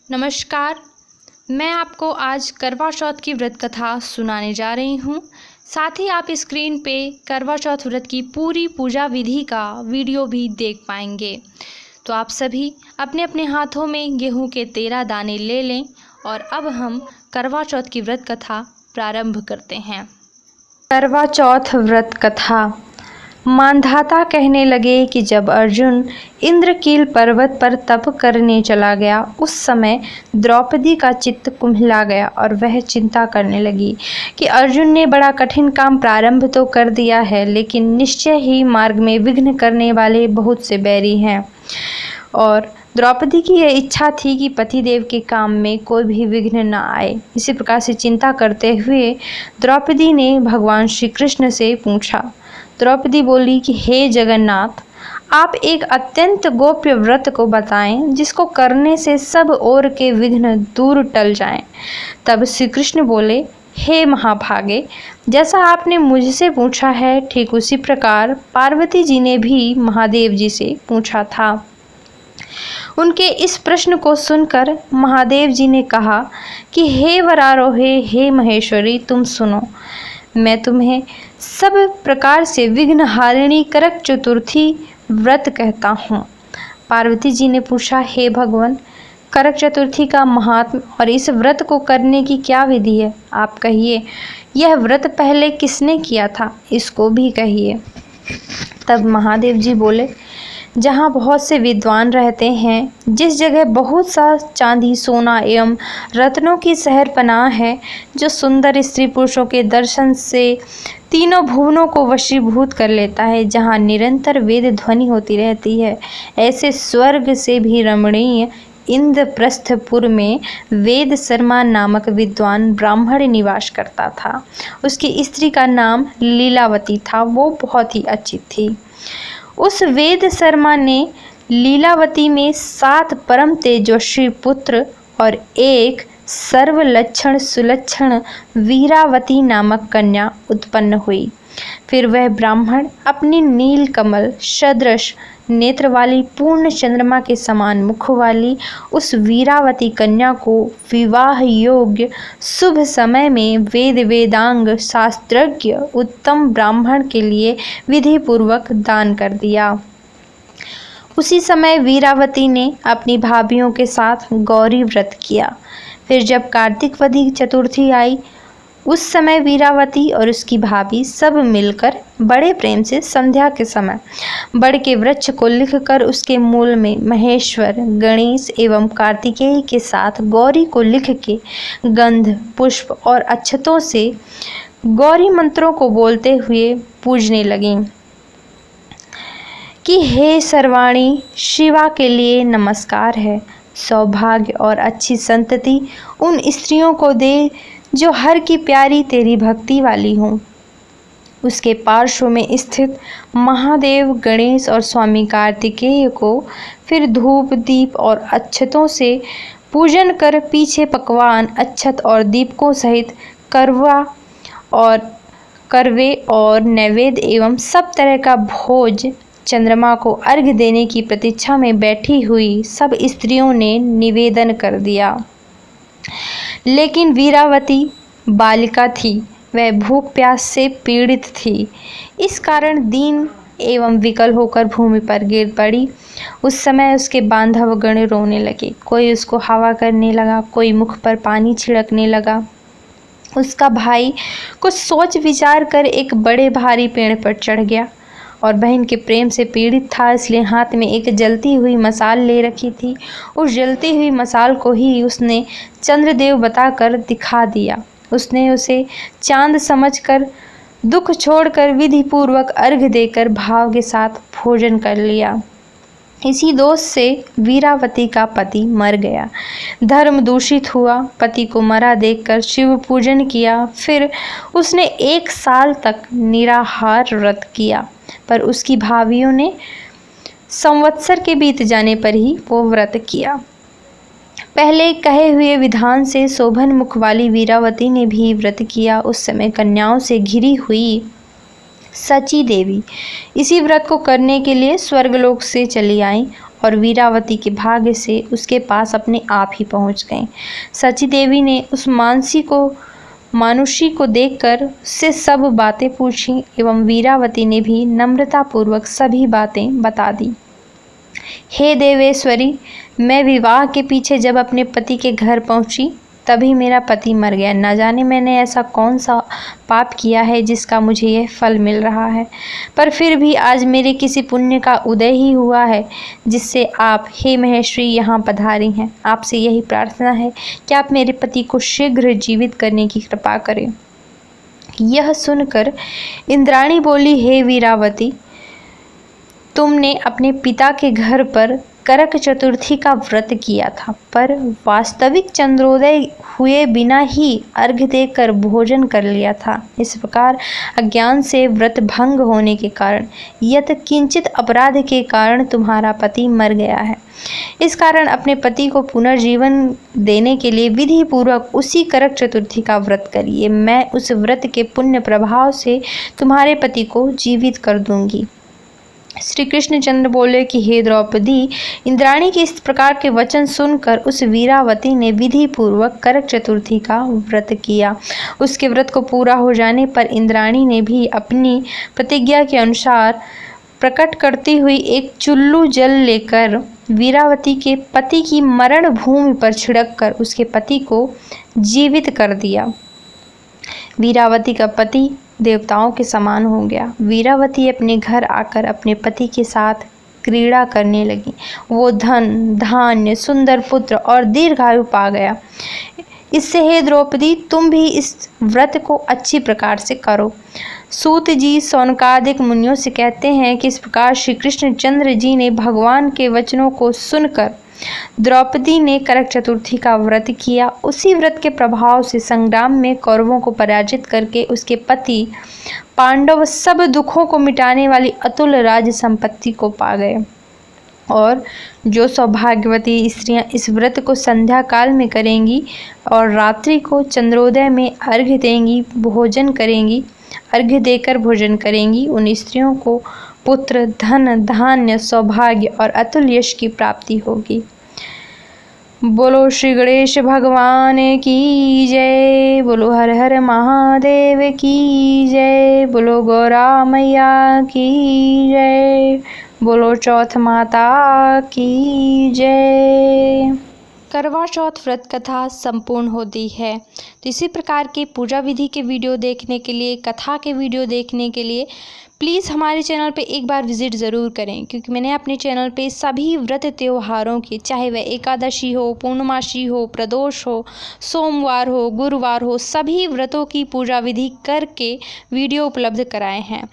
नमस्कार। मैं आपको आज करवा चौथ की व्रत कथा सुनाने जा रही हूँ। साथ ही आप स्क्रीन पे करवा चौथ व्रत की पूरी पूजा विधि का वीडियो भी देख पाएंगे। तो आप सभी अपने अपने हाथों में गेहूं के 13 दाने ले लें और अब हम करवा चौथ की व्रत कथा प्रारंभ करते हैं। करवा चौथ व्रत कथा। मांधाता कहने लगे कि जब अर्जुन इंद्रकील पर्वत पर तप करने चला गया, उस समय द्रौपदी का चित्त कुम्हला गया और वह चिंता करने लगी कि अर्जुन ने बड़ा कठिन काम प्रारंभ तो कर दिया है, लेकिन निश्चय ही मार्ग में विघ्न करने वाले बहुत से बैरी हैं। और द्रौपदी की यह इच्छा थी कि पतिदेव के काम में कोई भी विघ्न न आए। इसी प्रकार से चिंता करते हुए द्रौपदी ने भगवान श्री कृष्ण से पूछा। द्रौपदी बोली कि हे जगन्नाथ, आप एक अत्यंत गोप्य व्रत को बताएं जिसको करने से सब ओर के विघ्न दूर टल जाएं। तब श्री कृष्ण बोले, हे महाभागे, जैसा आपने मुझसे पूछा है ठीक उसी प्रकार पार्वती जी ने भी महादेव जी से पूछा था। उनके इस प्रश्न को सुनकर महादेव जी ने कहा कि हे वरारोहे, हे महेश्वरी, तुम सुनो। मैं तुम्हें सब प्रकार से विघ्न हारिणी करक चतुर्थी व्रत कहता हूँ। पार्वती जी ने पूछा, हे भगवान, करक चतुर्थी का महात्म और इस व्रत को करने की क्या विधि है? आप कहिए, यह व्रत पहले किसने किया था, इसको भी कहिए। तब महादेव जी बोले, जहाँ बहुत से विद्वान रहते हैं, जिस जगह बहुत सा चांदी, सोना एवं रत्नों की शहरपनाह है, जो सुंदर स्त्री पुरुषों के दर्शन से तीनों भुवनों को वशीभूत कर लेता है, जहाँ निरंतर वेद ध्वनि होती रहती है, ऐसे स्वर्ग से भी रमणीय इंद्रप्रस्थपुर में वेद शर्मा नामक विद्वान ब्राह्मण निवास करता था। उसकी स्त्री का नाम लीलावती था। वो बहुत ही अच्छी थी। उस वेद शर्मा ने लीलावती में 7 परम तेजस्वी पुत्र और एक सर्वलक्षण सुलक्षण वीरावती नामक कन्या उत्पन्न हुई। फिर वह ब्राह्मण अपनी नील कमल सदृश नेत्र वाली, पूर्ण चंद्रमा के समान मुख वाली उस वीरावती कन्या को विवाह योग्य शुभ समय में वेदांग शास्त्रज्ञ उत्तम ब्राह्मण के लिए विधि पूर्वक दान कर दिया। उसी समय वीरावती ने अपनी भाभियों के साथ गौरी व्रत किया। फिर जब कार्तिक वदी चतुर्थी आई, उस समय वीरावती और उसकी भाभी सब मिलकर बड़े प्रेम से संध्या के समय बड़ के वृक्ष को लिखकर उसके मूल में महेश्वर, गणेश एवं कार्तिकेय के साथ गौरी को लिख के गंध, पुष्प और अक्षतों से गौरी मंत्रों को बोलते हुए पूजने लगीं कि हे सर्वाणी, शिवा के लिए नमस्कार है। सौभाग्य और अच्छी संतति उन स्त्रियों को दे जो हर की प्यारी तेरी भक्ति वाली हों। उसके पार्श्व में स्थित महादेव, गणेश और स्वामी कार्तिकेय को फिर धूप, दीप और अक्षतों से पूजन कर पीछे पकवान, अक्षत और दीपकों सहित करवे और नैवेद्य एवं सब तरह का भोज चंद्रमा को अर्घ्य देने की प्रतीक्षा में बैठी हुई सब स्त्रियों ने निवेदन कर दिया। लेकिन वीरावती बालिका थी, वह भूख प्यास से पीड़ित थी। इस कारण दीन एवं विकल होकर भूमि पर गिर पड़ी। उस समय उसके बांधव गण रोने लगे। कोई उसको हवा करने लगा, कोई मुख पर पानी छिड़कने लगा। उसका भाई कुछ सोच विचार कर एक बड़े भारी पेड़ पर चढ़ गया और बहन के प्रेम से पीड़ित था, इसलिए हाथ में एक जलती हुई मसाल ले रखी थी। उस जलती हुई मसाल को ही उसने चंद्रदेव बताकर दिखा दिया। उसने उसे चांद समझकर दुख छोड़कर विधि पूर्वक अर्घ्य देकर भाव के साथ भोजन कर लिया। इसी दोष से वीरावती का पति मर गया। धर्म दूषित हुआ। पति को मरा देखकर शिव पूजन किया। फिर उसने 1 साल तक निराहार व्रत किया, पर उसकी भाभियों ने संवत्सर के बीत जाने पर ही वो व्रत किया। पहले कहे हुए विधान से शोभन मुख वाली वीरावती ने भी व्रत किया। उस समय कन्याओं से घिरी हुई सची देवी इसी व्रत को करने के लिए स्वर्गलोक से चली आईं और वीरावती के भाग्य से उसके पास अपने आप ही पहुंच गए। सची देवी ने उस मानुषी को देखकर उससे सब बातें पूछी एवं वीरावती ने भी नम्रतापूर्वक सभी बातें बता दी। हे देवेश्वरी, मैं विवाह के पीछे जब अपने पति के घर पहुंची तभी मेरा पति मर गया। न जाने मैंने ऐसा कौन सा पाप किया है जिसका मुझे यह फल मिल रहा है, पर फिर भी आज मेरे किसी पुण्य का उदय ही हुआ है जिससे आप, हे महेश्वरी, यहाँ पधारी हैं। आपसे यही प्रार्थना है कि आप मेरे पति को शीघ्र जीवित करने की कृपा करें। यह सुनकर इंद्राणी बोली, हे वीरावती, तुमने अपने पिता के घर पर करक चतुर्थी का व्रत किया था, पर वास्तविक चंद्रोदय हुए बिना ही अर्घ्य देकर भोजन कर लिया था। इस प्रकार अज्ञान से व्रत भंग होने के कारण, यत किंचित अपराध के कारण तुम्हारा पति मर गया है। इस कारण अपने पति को पुनर्जीवन देने के लिए विधि पूर्वक उसी करक चतुर्थी का व्रत करिए। मैं उस व्रत के पुण्य प्रभाव से तुम्हारे पति को जीवित कर दूंगी। श्री कृष्णचंद्र बोले कि हे द्रौपदी, इंद्राणी के इस प्रकार के वचन सुनकर उस वीरावती ने विधि पूर्वक करक चतुर्थी का व्रत किया। उसके व्रत को पूरा हो जाने पर इंद्राणी ने भी अपनी प्रतिज्ञा के अनुसार प्रकट करती हुई एक चुल्लू जल लेकर वीरावती के पति की मरण भूमि पर छिड़ककर उसके पति को जीवित कर दिया। वीरावती का पति देवताओं के समान हो गया। वीरावती अपने घर आकर अपने पति के साथ क्रीड़ा करने लगी। वो धन, धान्य, सुंदर पुत्र और दीर्घायु पा गया। इससे हे द्रौपदी, तुम भी इस व्रत को अच्छी प्रकार से करो। सूत जी सौनकादिक मुनियों से कहते हैं कि इस प्रकार श्री कृष्णचंद्र जी ने भगवान के वचनों को सुनकर द्रौपदी ने करक चतुर्थी का व्रत किया। उसी व्रत के प्रभाव से संग्राम में कौरवों को पराजित करके उसके पति पांडव सब दुखों को मिटाने वाली अतुल राज संपत्ति को पा गए। और जो सौभाग्यवती स्त्रियां इस व्रत को संध्या काल में करेंगी और रात्रि को चंद्रोदय में अर्घ्य देंगी, भोजन करेंगी, अर्घ्य देकर भोजन करेंगी, उन स्त्रियों को पुत्र, धन, धान्य, सौभाग्य और अतुल यश की प्राप्ति होगी। बोलो श्री गणेश भगवान की जय। बोलो हर हर महादेव की जय। बोलो गौरा मैया की जय। बोलो चौथ माता की जय। करवा चौथ व्रत कथा संपूर्ण होती है। तो इसी प्रकार के पूजा विधि के वीडियो देखने के लिए, कथा के वीडियो देखने के लिए प्लीज़ हमारे चैनल पे एक बार विज़िट ज़रूर करें, क्योंकि मैंने अपने चैनल पे सभी व्रत त्योहारों की, चाहे वह एकादशी हो, पूर्णमासी हो, प्रदोष हो, सोमवार हो, गुरुवार हो, सभी व्रतों की पूजा विधि करके वीडियो उपलब्ध कराए हैं।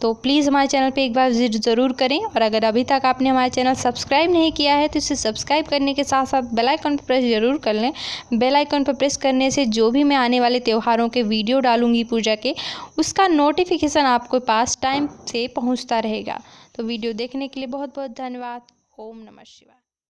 तो प्लीज़ हमारे चैनल पे एक बार विज़िट ज़रूर करें। और अगर अभी तक आपने हमारे चैनल सब्सक्राइब नहीं किया है तो इसे सब्सक्राइब करने के साथ साथ बेल आइकन पर प्रेस ज़रूर कर लें। बेल आइकन पर प्रेस करने से जो भी मैं आने वाले त्योहारों के वीडियो डालूंगी पूजा के, उसका नोटिफिकेशन आपको पास टाइम से पहुंचता रहेगा। तो वीडियो देखने के लिए बहुत बहुत धन्यवाद। ओम नमः शिवाय।